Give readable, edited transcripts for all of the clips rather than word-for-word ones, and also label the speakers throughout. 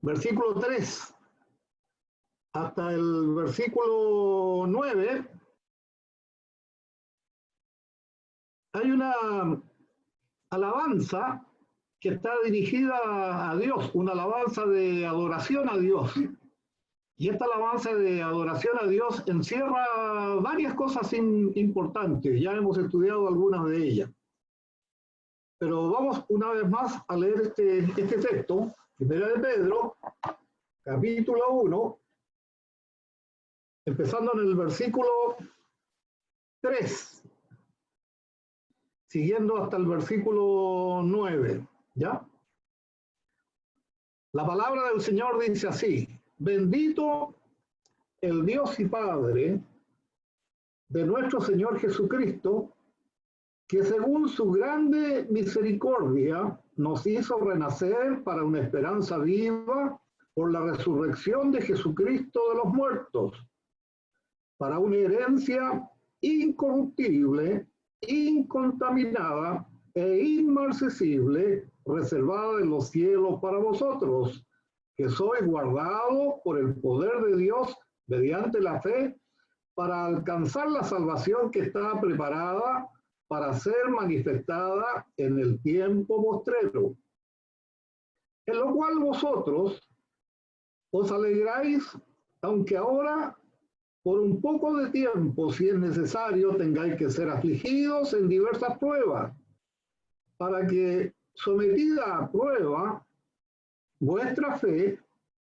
Speaker 1: versículo 3 hasta el versículo 9, hay una alabanza que está dirigida a Dios, una alabanza de adoración a Dios. Y esta alabanza de adoración a Dios encierra varias cosas importantes. Ya hemos estudiado algunas de ellas. Pero vamos una vez más a leer este texto, Primera de Pedro, capítulo 1, empezando en el versículo 3, siguiendo hasta el versículo 9, ¿ya? La palabra del Señor dice así: bendito el Dios y Padre de nuestro Señor Jesucristo, que según su grande misericordia nos hizo renacer para una esperanza viva por la resurrección de Jesucristo de los muertos, para una herencia incorruptible, incontaminada e inmarcesible, reservada en los cielos para vosotros, que sois guardados por el poder de Dios mediante la fe, para alcanzar la salvación que está preparada para ser manifestada en el tiempo postrero, en lo cual vosotros os alegráis, aunque ahora por un poco de tiempo, si es necesario, tengáis que ser afligidos en diversas pruebas, para que, sometida a prueba, vuestra fe,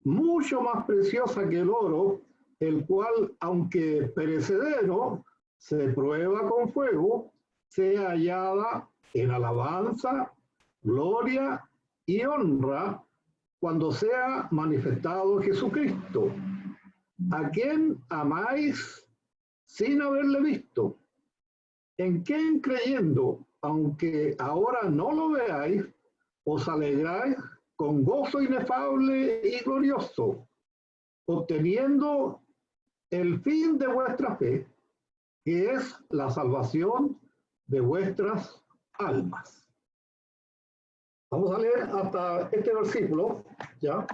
Speaker 1: mucho más preciosa que el oro, el cual, aunque perecedero, se prueba con fuego, sea hallada en alabanza, gloria y honra cuando sea manifestado Jesucristo, a quien amáis sin haberle visto, en quien creyendo, aunque ahora no lo veáis, os alegráis con gozo inefable y glorioso, obteniendo el fin de vuestra fe, que es la salvación de vuestras almas. Vamos a leer hasta este versículo, ¿ya?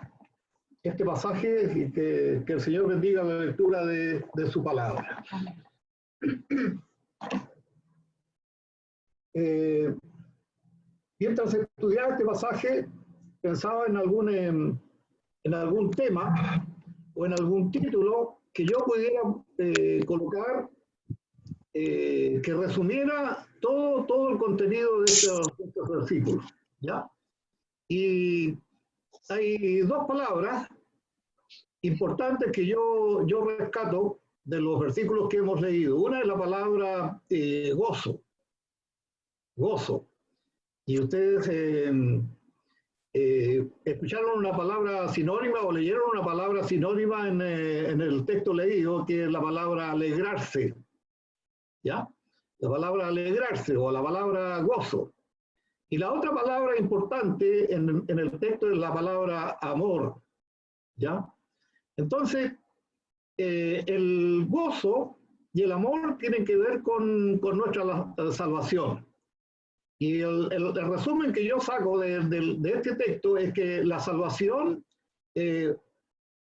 Speaker 1: Este pasaje, y que el Señor bendiga la lectura de su palabra. Mientras estudiaba este pasaje, pensaba en algún tema o en algún título que yo pudiera colocar, que resumiera todo el contenido de estos versículos, ¿ya? Y hay dos palabras importantes que yo rescato de los versículos que hemos leído. Una es la palabra gozo. Gozo. Y ustedes escucharon una palabra sinónima o leyeron una palabra sinónima en el texto leído, que es la palabra alegrarse. ¿Ya? La palabra alegrarse o la palabra gozo. Y la otra palabra importante en el texto es la palabra amor. ¿Ya? Entonces, el gozo y el amor tienen que ver con nuestra salvación. Y el resumen que yo saco de este texto es que la salvación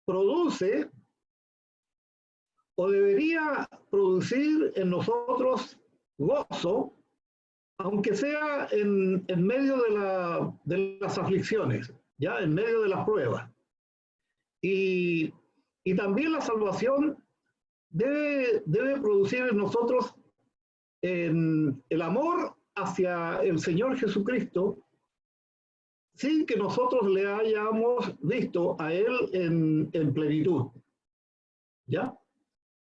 Speaker 1: produce o debería producir en nosotros gozo, aunque sea en medio de las aflicciones, ya en medio de las pruebas. Y también la salvación debe producir en nosotros el amor hacia el Señor Jesucristo, sin que nosotros le hayamos visto a Él en plenitud. ¿Ya?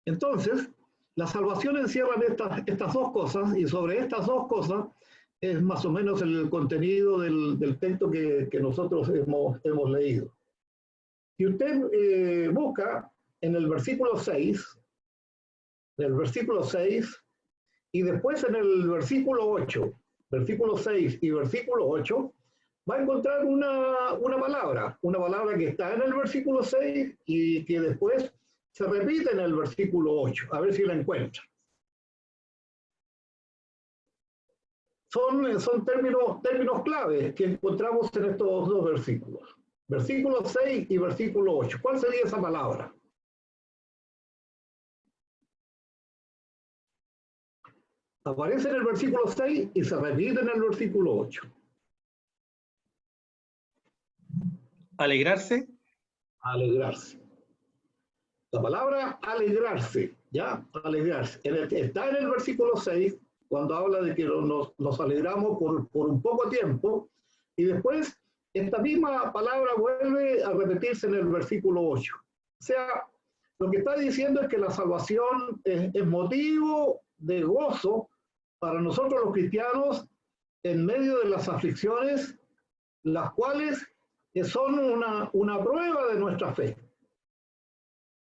Speaker 1: Entonces, la salvación encierra estas dos cosas, y sobre estas dos cosas es más o menos el contenido del texto que nosotros hemos leído. Si usted busca en el versículo 6, y después en el versículo 8, versículo 6 y versículo 8, va a encontrar una palabra que está en el versículo 6 y que después se repite en el versículo 8. A ver si la encuentra. Son términos claves que encontramos en estos dos versículos. Versículo 6 y versículo 8. ¿Cuál sería esa palabra? Aparece en el versículo 6 y se repite en el versículo 8.
Speaker 2: Alegrarse.
Speaker 1: Alegrarse. La palabra alegrarse, ¿ya? Alegrarse. Está en el versículo 6, cuando habla de que nos alegramos por un poco tiempo, y después esta misma palabra vuelve a repetirse en el versículo 8. O sea, lo que está diciendo es que la salvación es motivo de gozo para nosotros los cristianos en medio de las aflicciones, las cuales son una prueba de nuestra fe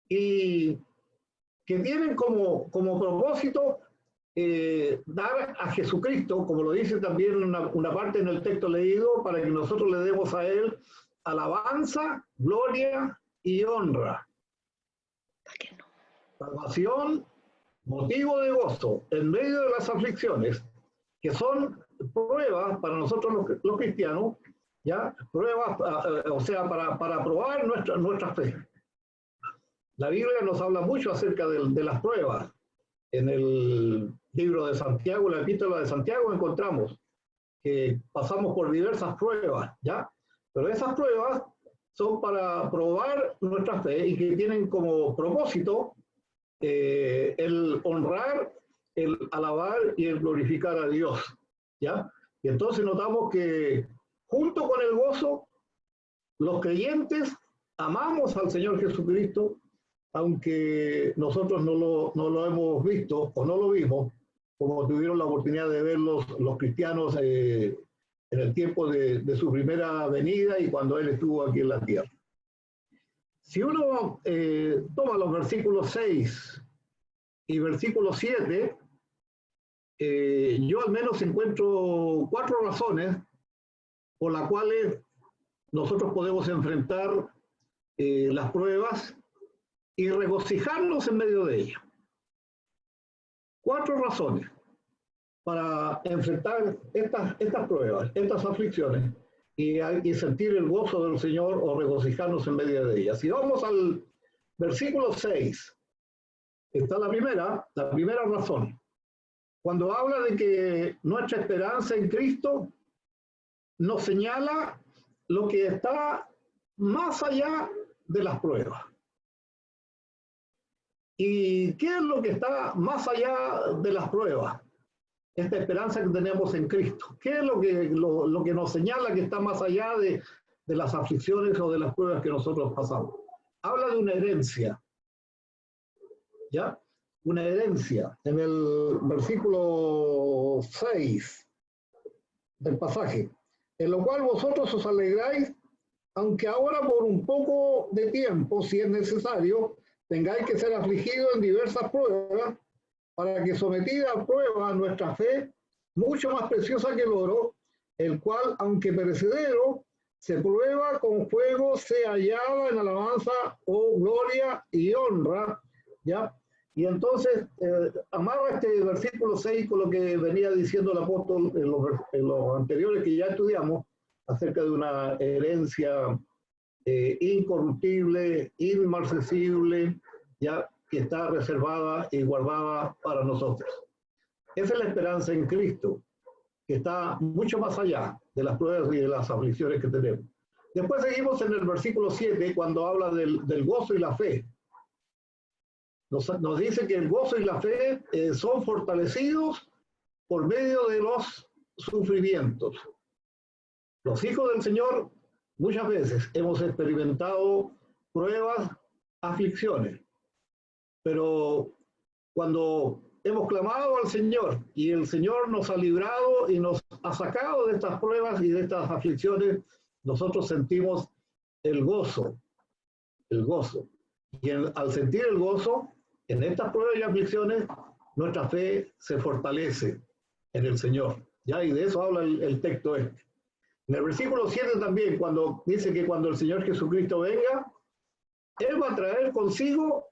Speaker 1: y que tienen como propósito dar a Jesucristo, como lo dice también una parte en el texto leído, para que nosotros le demos a Él alabanza, gloria y honra. Salvación, motivo de gozo en medio de las aflicciones, que son pruebas para nosotros los cristianos, ¿ya? Pruebas, o sea, para probar nuestra fe. La Biblia nos habla mucho acerca de las pruebas. En el libro de Santiago, la epístola de Santiago, encontramos que pasamos por diversas pruebas, ¿ya? Pero esas pruebas son para probar nuestra fe y que tienen como propósito el honrar, el alabar y el glorificar a Dios, ¿ya? Y entonces notamos que junto con el gozo, los creyentes amamos al Señor Jesucristo, aunque nosotros no lo hemos visto o no lo vimos, como tuvieron la oportunidad de ver los cristianos en el tiempo de su primera venida y cuando Él estuvo aquí en la tierra. Si uno toma los versículos 6 y versículo 7, yo al menos encuentro 4 razones por las cuales nosotros podemos enfrentar las pruebas y regocijarnos en medio de ellas. 4 razones para enfrentar estas pruebas, estas aflicciones y sentir el gozo del Señor o regocijarnos en medio de ellas. Si vamos al versículo 6, está la primera razón. Cuando habla de que nuestra esperanza en Cristo nos señala lo que está más allá de las pruebas. ¿Y qué es lo que está más allá de las pruebas? Esta esperanza que tenemos en Cristo. ¿Qué es lo que nos señala que está más allá de las aflicciones o de las pruebas que nosotros pasamos? Habla de una herencia. ¿Ya? Una herencia. En el versículo 6 del pasaje. En lo cual vosotros os alegráis, aunque ahora por un poco de tiempo, si es necesario, tengáis que ser afligidos en diversas pruebas, para que sometida a prueba nuestra fe, mucho más preciosa que el oro, el cual, aunque perecedero, se prueba con fuego, sea hallada en alabanza, o gloria y honra, ¿ya? Y entonces, amarra este versículo 6 con lo que venía diciendo el apóstol en los anteriores que ya estudiamos, acerca de una herencia incorruptible, inmarcesible, ya que está reservada y guardada para nosotros. Esa es la esperanza en Cristo, que está mucho más allá de las pruebas y de las aflicciones que tenemos. Después seguimos en el versículo 7, cuando habla del gozo y la fe. Nos dice que el gozo y la fe son fortalecidos por medio de los sufrimientos. Los hijos del Señor muchas veces hemos experimentado pruebas, aflicciones, pero cuando hemos clamado al Señor y el Señor nos ha librado y nos ha sacado de estas pruebas y de estas aflicciones, nosotros sentimos el gozo, el gozo. Y al sentir el gozo, en estas pruebas y aflicciones, nuestra fe se fortalece en el Señor. ¿Ya? Y de eso habla el texto este. En el versículo 7 también, cuando dice que cuando el Señor Jesucristo venga, Él va a traer consigo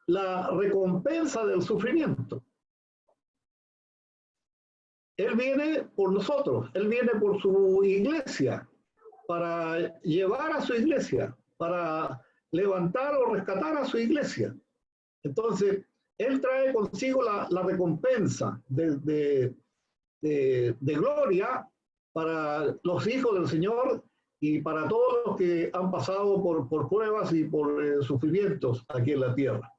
Speaker 1: la recompensa del sufrimiento. Él viene por nosotros, Él viene por su iglesia, para llevar a su iglesia, para levantar o rescatar a su iglesia. Entonces, Él trae consigo la recompensa de gloria para los hijos del Señor y para todos los que han pasado por pruebas y por sufrimientos aquí en la tierra.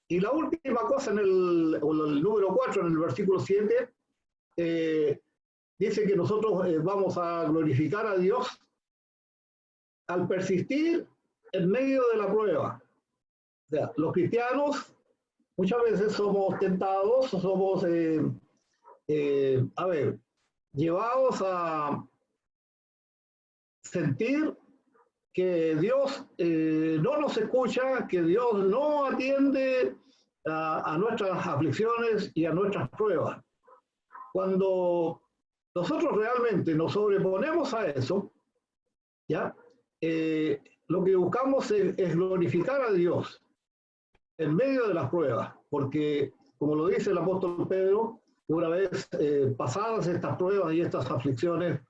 Speaker 1: Y la última cosa, en el número 4, en el versículo 7, dice que nosotros vamos a glorificar a Dios al persistir en medio de la prueba. O sea, los cristianos muchas veces somos tentados, somos, llevados a sentir que Dios no nos escucha, que Dios no atiende a nuestras aflicciones y a nuestras pruebas. Cuando nosotros realmente nos sobreponemos a eso, ¿ya? Lo que buscamos es glorificar a Dios en medio de las pruebas, porque, como lo dice el apóstol Pedro, una vez pasadas estas pruebas y estas aflicciones,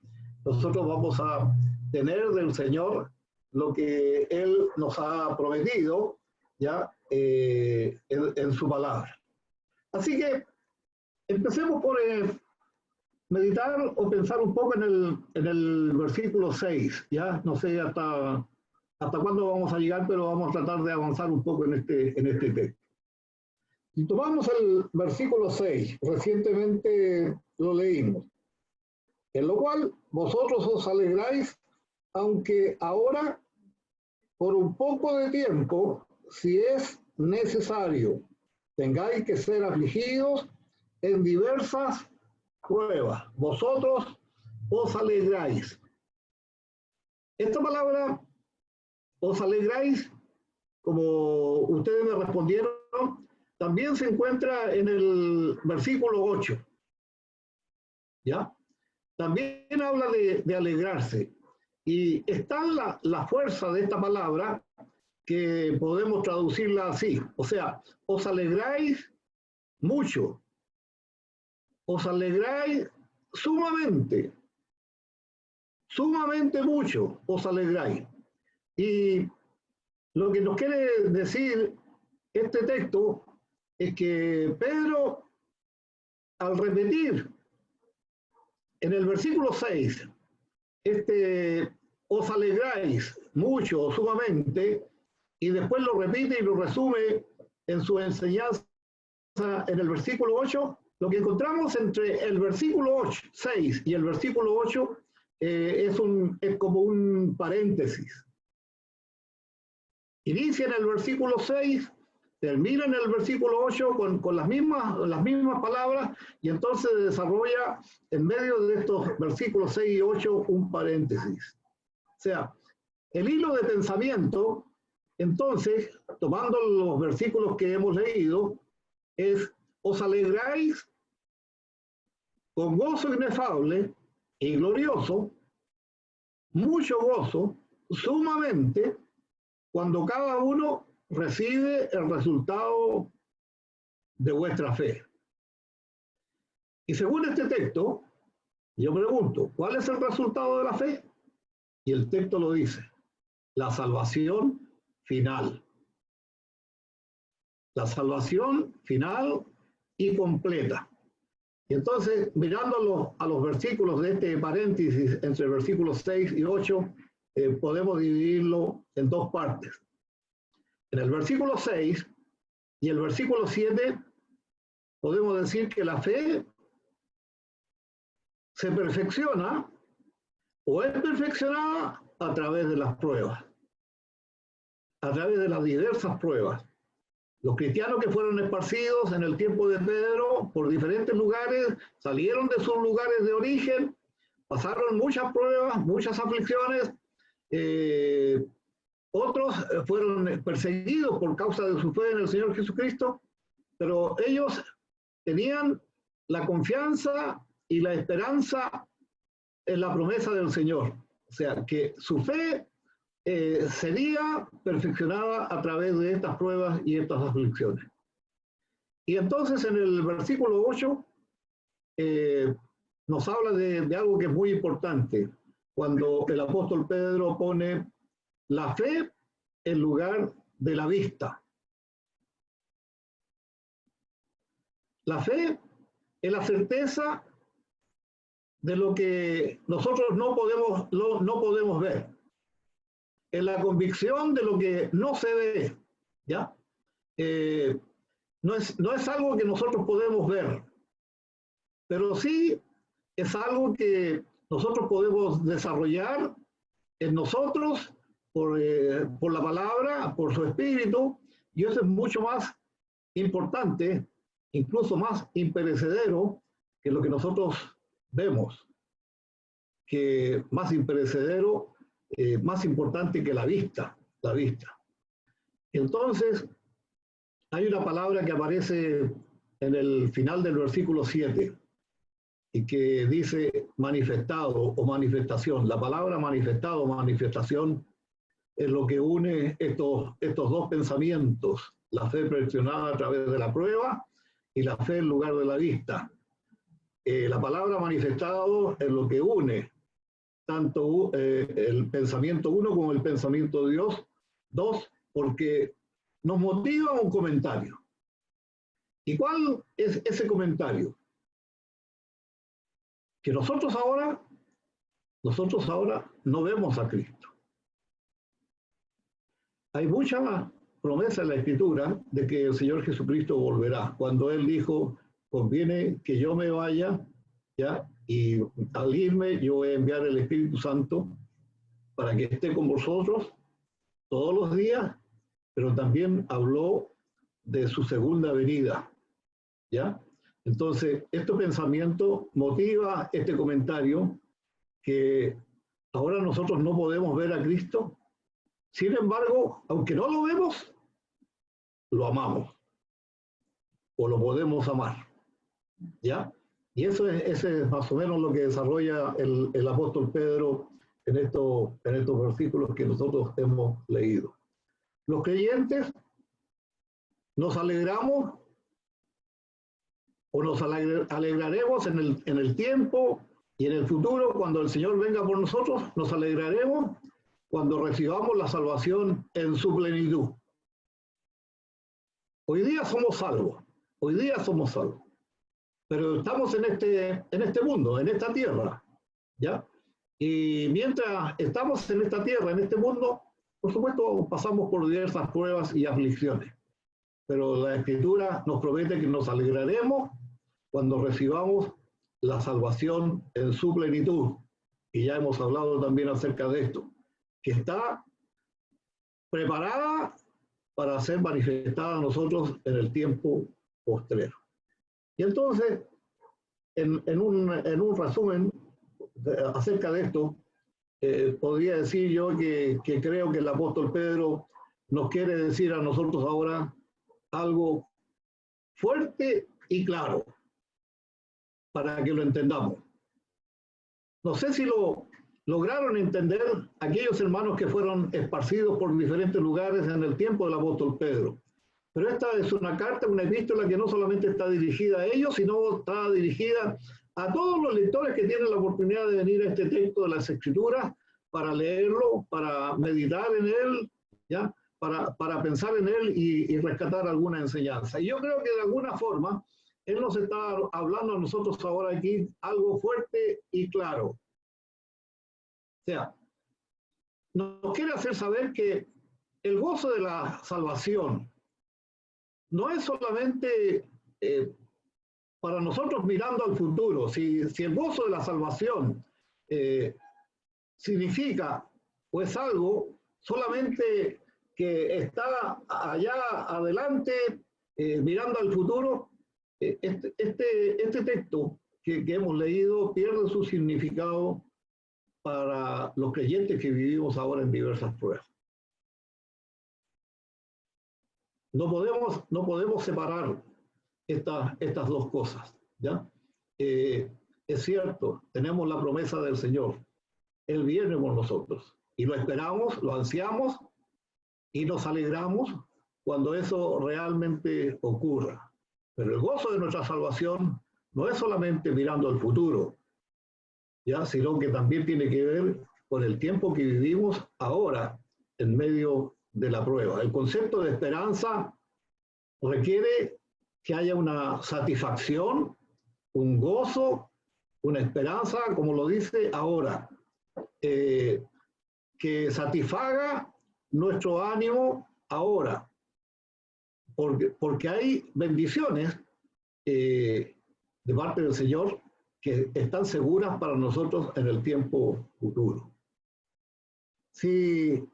Speaker 1: nosotros vamos a tener del Señor lo que Él nos ha prometido, ¿ya? En su palabra. Así que empecemos por meditar o pensar un poco en el versículo 6, ¿ya? No sé hasta cuándo vamos a llegar, pero vamos a tratar de avanzar un poco en este texto. Si tomamos el versículo 6, recientemente lo leímos, en lo cual vosotros os alegráis, aunque ahora, por un poco de tiempo, si es necesario, tengáis que ser afligidos en diversas pruebas. Vosotros os alegráis. Esta palabra, os alegráis, como ustedes me respondieron, también se encuentra en el versículo 8. ¿Ya? También habla de alegrarse. Y está la fuerza de esta palabra, que podemos traducirla así. O sea, os alegráis mucho. Os alegráis sumamente. Sumamente mucho os alegráis. Y lo que nos quiere decir este texto es que Pedro, al repetir en el versículo 6, os alegráis mucho, sumamente, y después lo repite y lo resume en su enseñanza en el versículo 8, lo que encontramos entre el versículo 6 y el versículo 8 es como un paréntesis. Inicia en el versículo 6, termina en el versículo 8 con las mismas palabras, y entonces desarrolla en medio de estos versículos 6 y 8 un paréntesis. O sea, el hilo de pensamiento, entonces, tomando los versículos que hemos leído, es: os alegráis con gozo inefable y glorioso, mucho gozo, sumamente, cuando cada uno recibe el resultado de vuestra fe. Y según este texto, yo pregunto, ¿cuál es el resultado de la fe? Y el texto lo dice: la salvación final. La salvación final y completa. Y entonces, mirando a los versículos de este paréntesis entre versículos 6 y 8, podemos dividirlo en dos partes. En el versículo 6 y el versículo 7, podemos decir que la fe se perfecciona o es perfeccionada a través de las pruebas, a través de las diversas pruebas. Los cristianos que fueron esparcidos en el tiempo de Pedro por diferentes lugares, salieron de sus lugares de origen, pasaron muchas pruebas, muchas aflicciones, otros fueron perseguidos por causa de su fe en el Señor Jesucristo, pero ellos tenían la confianza y la esperanza en la promesa del Señor. O sea, que su fe sería perfeccionada a través de estas pruebas y estas aflicciones. Y entonces en el versículo 8 nos habla de algo que es muy importante. cuando el apóstol Pedro pone la fe en lugar de la vista. La fe es la certeza de lo que nosotros no podemos ver. Es la convicción de lo que no se ve, ¿ya? No es algo que nosotros podemos ver, pero sí es algo que nosotros podemos desarrollar en nosotros por la palabra, por su espíritu, y eso es mucho más importante, incluso más imperecedero que lo que nosotros vemos, que más imperecedero, más importante que la vista. Entonces, hay una palabra que aparece en el final del versículo 7 y que dice manifestado o manifestación. La palabra manifestado o manifestación es lo que une estos dos pensamientos, la fe perfeccionada a través de la prueba y la fe en lugar de la vista. La palabra manifestado es lo que une tanto el pensamiento uno como el pensamiento de Dios, dos, porque nos motiva un comentario. ¿Y cuál es ese comentario? Que nosotros ahora no vemos a Cristo. Hay mucha promesa en la Escritura de que el Señor Jesucristo volverá. Cuando Él dijo, conviene que yo me vaya, ¿ya? Y al irme yo voy a enviar el Espíritu Santo para que esté con vosotros todos los días, pero también habló de su segunda venida, ¿ya? Entonces, este pensamiento motiva este comentario que ahora nosotros no podemos ver a Cristo. Sin embargo, aunque no lo vemos, lo amamos o lo podemos amar, ¿ya? Y eso ese es más o menos lo que desarrolla el apóstol Pedro en estos versículos que nosotros hemos leído. Los creyentes nos alegramos o nos alegraremos en el tiempo y en el futuro cuando el Señor venga por nosotros. Nos alegraremos cuando recibamos la salvación en su plenitud. Hoy día somos salvos, pero estamos en este mundo, en esta tierra, ¿ya? Y mientras estamos en esta tierra, en este mundo, por supuesto pasamos por diversas pruebas y aflicciones, pero la Escritura nos promete que nos alegraremos cuando recibamos la salvación en su plenitud, y ya hemos hablado también acerca de esto, que está preparada para ser manifestada a nosotros en el tiempo postrero. Y entonces, en un resumen acerca de esto, podría decir yo que creo que el apóstol Pedro nos quiere decir a nosotros ahora algo fuerte y claro, para que lo entendamos. No sé si lo lograron entender aquellos hermanos que fueron esparcidos por diferentes lugares en el tiempo del apóstol Pedro. Pero esta es una carta, una epístola que no solamente está dirigida a ellos, sino está dirigida a todos los lectores que tienen la oportunidad de venir a este texto de las Escrituras para leerlo, para meditar en él, ¿ya? Para pensar en él y rescatar alguna enseñanza. Y yo creo que de alguna forma él nos está hablando a nosotros ahora aquí algo fuerte y claro. O sea, nos quiere hacer saber que el gozo de la salvación no es solamente para nosotros mirando al futuro. Si el gozo de la salvación significa o es algo solamente que está allá adelante mirando al futuro, este texto que hemos leído pierde su significado para los creyentes que vivimos ahora en diversas pruebas. No podemos separar estas dos cosas, ¿ya? Es cierto, tenemos la promesa del Señor. Él viene por nosotros y lo esperamos, lo ansiamos y nos alegramos cuando eso realmente ocurra. Pero el gozo de nuestra salvación no es solamente mirando al futuro, ya, sino que también tiene que ver con el tiempo que vivimos ahora en medio de la prueba. El concepto de esperanza requiere que haya una satisfacción, un gozo, una esperanza, como lo dice ahora, que satisfaga nuestro ánimo ahora, porque hay bendiciones de parte del Señor que están seguras para nosotros en el tiempo futuro. Si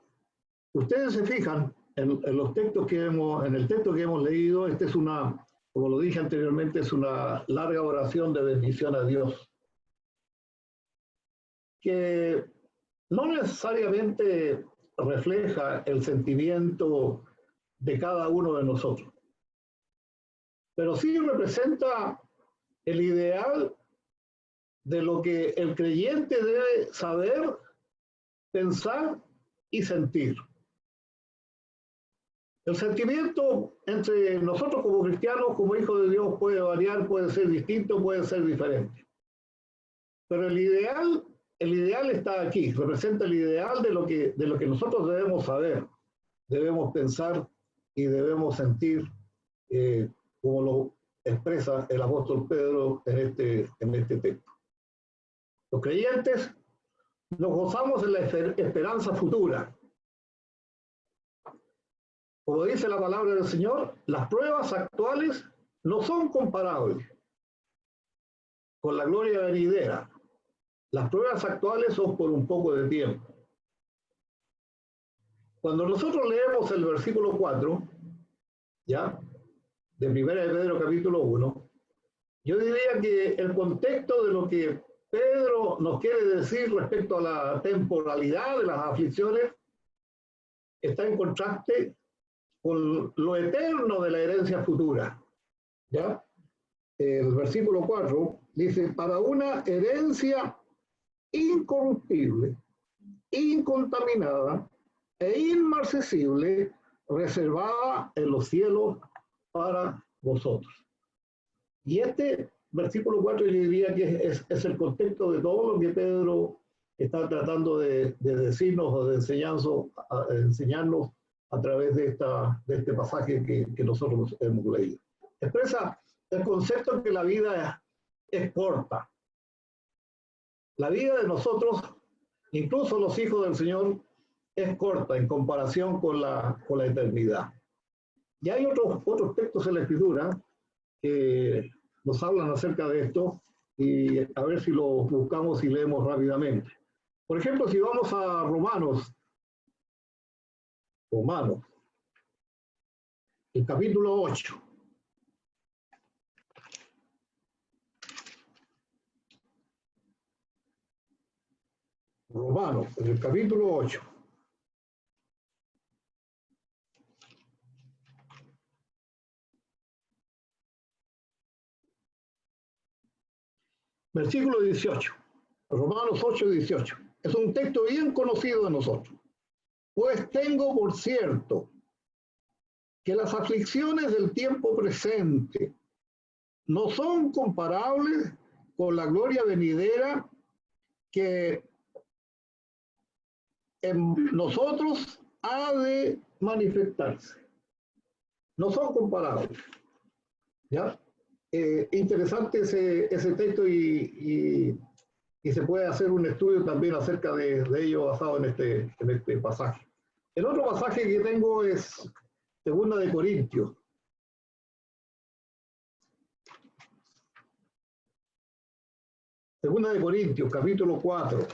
Speaker 1: ustedes se fijan en los textos en el texto que hemos leído, esta es una, como lo dije anteriormente, es una larga oración de bendición a Dios, que no necesariamente refleja el sentimiento de cada uno de nosotros, pero sí representa el ideal de lo que el creyente debe saber, pensar y sentir. El sentimiento entre nosotros como cristianos, como hijos de Dios, puede variar, puede ser distinto, puede ser diferente. Pero el ideal está aquí, representa el ideal de lo que nosotros debemos saber, debemos pensar y debemos sentir, como lo expresa el apóstol Pedro en este texto. Los creyentes nos gozamos en la esperanza futura. Como dice la palabra del Señor, las pruebas actuales no son comparables con la gloria venidera. Las pruebas actuales son por un poco de tiempo. Cuando nosotros leemos el versículo 4, ¿ya?, de 1 de Pedro capítulo 1, yo diría que el contexto de lo que Pedro nos quiere decir respecto a la temporalidad de las aflicciones está en contraste con lo eterno de la herencia futura. ¿Ya? El versículo 4 dice, para una herencia incorruptible, incontaminada e inmarcesible, reservada en los cielos para vosotros. Y este versículo 4 yo diría que es el contexto de todo lo que Pedro está tratando de decirnos o de enseñarnos a través de este pasaje que nosotros hemos leído. Expresa el concepto de que la vida es corta. La vida de nosotros, incluso los hijos del Señor, es corta en comparación con la eternidad. Y hay otros textos en la Escritura que nos hablan acerca de esto, y a ver si lo buscamos y leemos rápidamente. Por ejemplo, si vamos a Romanos, el capítulo 8. Romanos, en el capítulo 8. Versículo 18. Romanos 8, 18. Es un texto bien conocido de nosotros. Pues tengo por cierto que las aflicciones del tiempo presente no son comparables con la gloria venidera que en nosotros ha de manifestarse. No son comparables. ¿Ya? Interesante ese texto y se puede hacer un estudio también acerca de ello basado en este pasaje. El otro pasaje que tengo es 2 de Corintios. Segunda de Corintios, capítulo 4.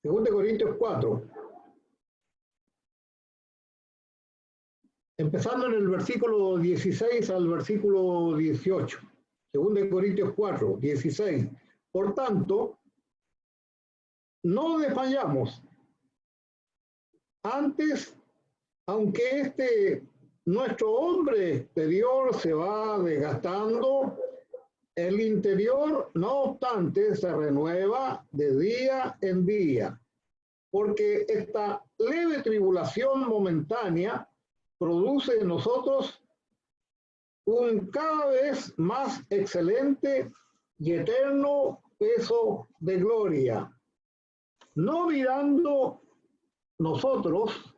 Speaker 1: Segunda de Corintios 4. Empezando en el versículo 16 al versículo 18. Segunda de Corintios 4, 16. Por tanto, no desmayamos. Antes, aunque nuestro hombre exterior se va desgastando, el interior, no obstante, se renueva de día en día. porque esta leve tribulación momentánea produce en nosotros un cada vez más excelente y eterno peso de gloria, no mirando nosotros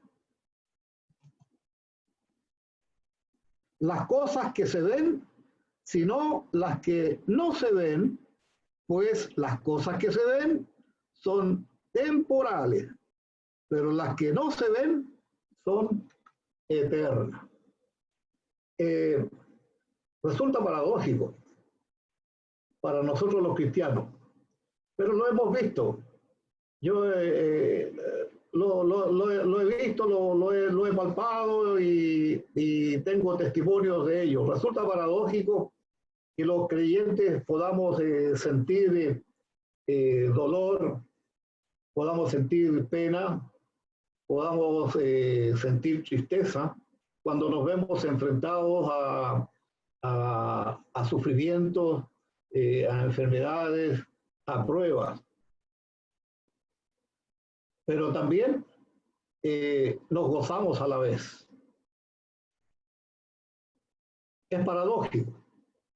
Speaker 1: las cosas que se ven, sino las que no se ven, pues las cosas que se ven son temporales, pero las que no se ven son eternas. Resulta paradójico para nosotros los cristianos, pero lo hemos visto. Yo lo he visto, lo he palpado y tengo testimonios de ello. Resulta paradójico que los creyentes podamos sentir dolor, podamos sentir pena, podamos sentir tristeza cuando nos vemos enfrentados a sufrimientos, a enfermedades, a pruebas. Pero también nos gozamos a la vez. Es paradójico.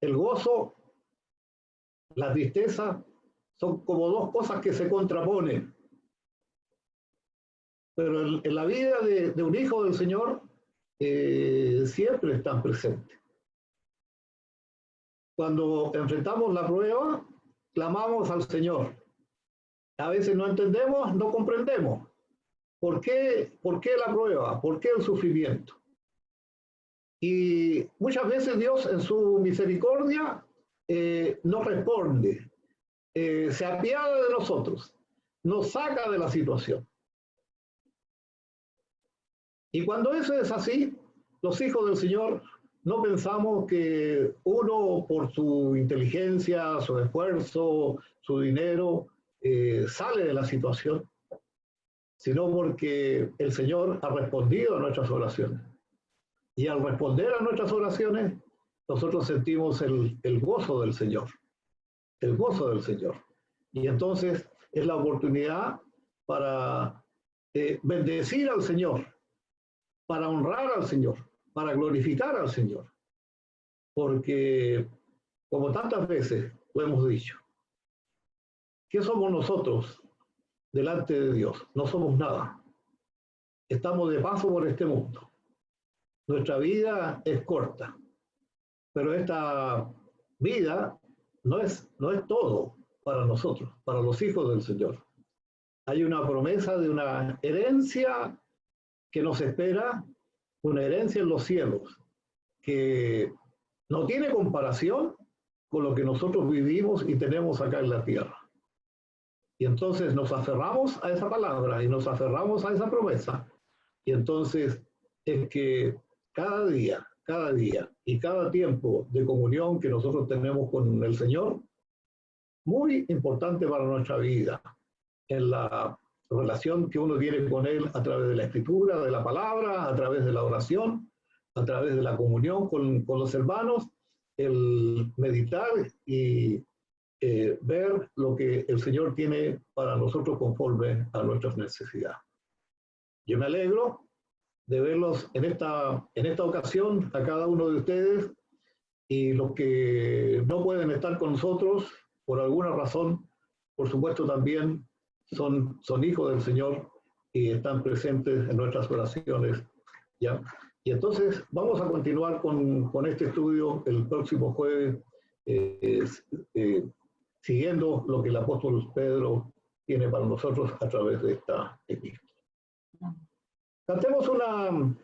Speaker 1: El gozo, la tristeza, son como dos cosas que se contraponen. Pero en la vida de un hijo del Señor siempre están presentes. Cuando enfrentamos la prueba, clamamos al Señor. A veces no entendemos, no comprendemos. ¿Por qué la prueba? ¿Por qué el sufrimiento? Y muchas veces Dios en su misericordia nos responde, se apiada de nosotros, nos saca de la situación. Y cuando eso es así, los hijos del Señor no pensamos que uno por su inteligencia, su esfuerzo, su dinero, sale de la situación, sino porque el Señor ha respondido a nuestras oraciones. Y al responder a nuestras oraciones, nosotros sentimos el gozo del Señor, el gozo del Señor. Y entonces es la oportunidad para bendecir al Señor, para honrar al Señor, para glorificar al Señor. Porque, como tantas veces lo hemos dicho, ¿qué somos nosotros delante de Dios? No somos nada. Estamos de paso por este mundo. Nuestra vida es corta, pero esta vida no es todo para nosotros, para los hijos del Señor. Hay una promesa de una herencia que nos espera, una herencia en los cielos, que no tiene comparación con lo que nosotros vivimos y tenemos acá en la tierra. Y entonces nos aferramos a esa palabra y nos aferramos a esa promesa. Y entonces es que cada día y cada tiempo de comunión que nosotros tenemos con el Señor, muy importante para nuestra vida, en la relación que uno tiene con Él a través de la escritura, de la palabra, a través de la oración, a través de la comunión con los hermanos, el meditar y ver lo que el Señor tiene para nosotros conforme a nuestras necesidades. Yo me alegro de verlos en esta ocasión a cada uno de ustedes, y los que no pueden estar con nosotros por alguna razón, por supuesto también son hijos del Señor y están presentes en nuestras oraciones, ¿ya? Y entonces vamos a continuar con este estudio el próximo jueves, siguiendo lo que el apóstol Pedro tiene para nosotros a través de esta epístola. Cantemos una